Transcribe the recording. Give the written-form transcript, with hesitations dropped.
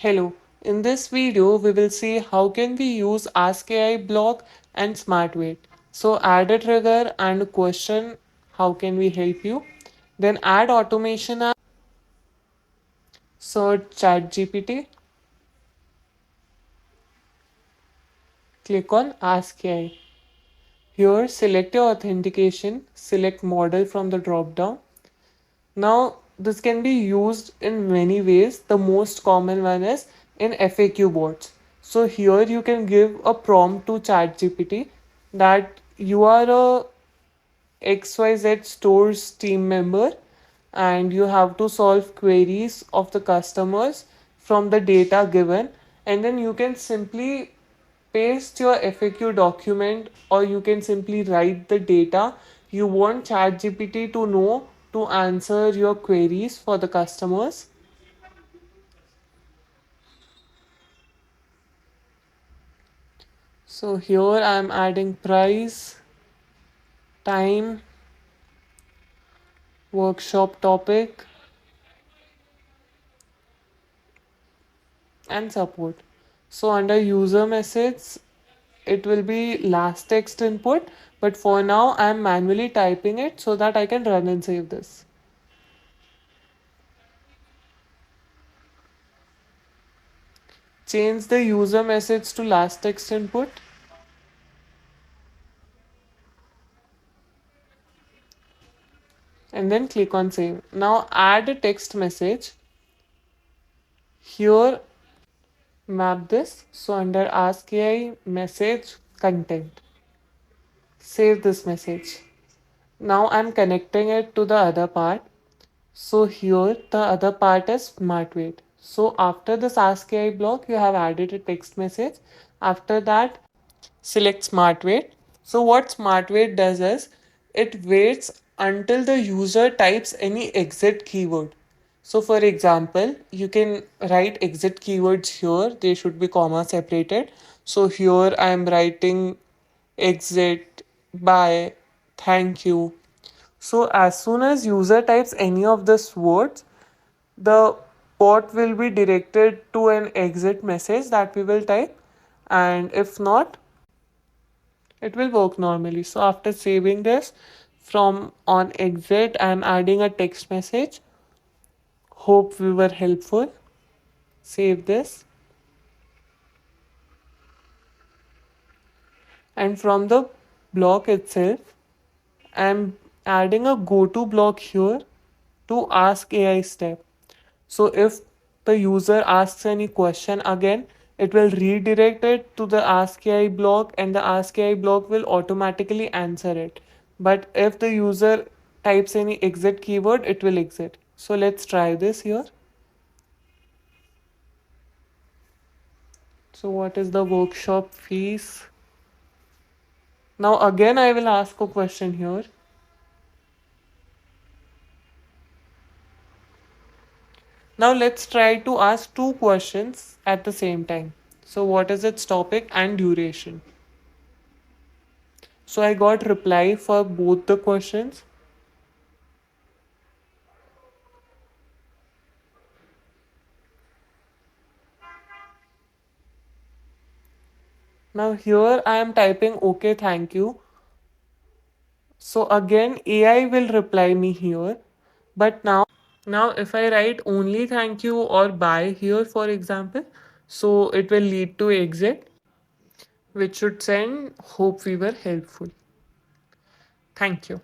Hello, in this video we will see how can we use Ask AI block and Smart Wait. So add a trigger and a question, how can we help you? Then add automation app, search Chat GPT, click on Ask AI. Here select your authentication, select model from the drop down. Now this can be used in many ways. The most common one is in FAQ boards. So here you can give a prompt to ChatGPT that you are a XYZ stores team member and you have to solve queries of the customers from the data given, and then you can simply paste your FAQ document or you can simply write the data you want ChatGPT to know to answer your queries for the customers. So here I am adding price, time, workshop topic, and support. So under user message, it will be last text input, but for now I'm manually typing it so that I can run and save this. Change the user message to last text input and then click on save. Now add a text message. Here map this. So under ask AI message content, save this message. Now I'm connecting it to the other part. So here the other part is smart wait. So after this ask AI block, you have added a text message. After that, select smart wait. So what smart wait does is it waits until the user types any exit keyword. So for example, you can write exit keywords here. They should be comma separated. So here I am writing exit, bye, thank you. So as soon as user types any of these words, the bot will be directed to an exit message that we will type, and if not, it will work normally. So after saving this, from on exit I'm adding a text message. Hope we were helpful. Save this, and from the block itself I'm adding a go to block here to ask AI step. So if the user asks any question again, it will redirect it to the Ask AI block and the Ask AI block will automatically answer it. But if the user types any exit keyword, it will exit. So let's try this here. So what is the workshop fees? Now again I will ask a question here. Now let's try to ask two questions at the same time. So what is its topic and duration? So I got reply for both the questions. Now here I am typing okay, thank you. So again AI will reply me here. But now if I write only thank you or bye here for example, so it will lead to exit, which should send hope we were helpful. Thank you.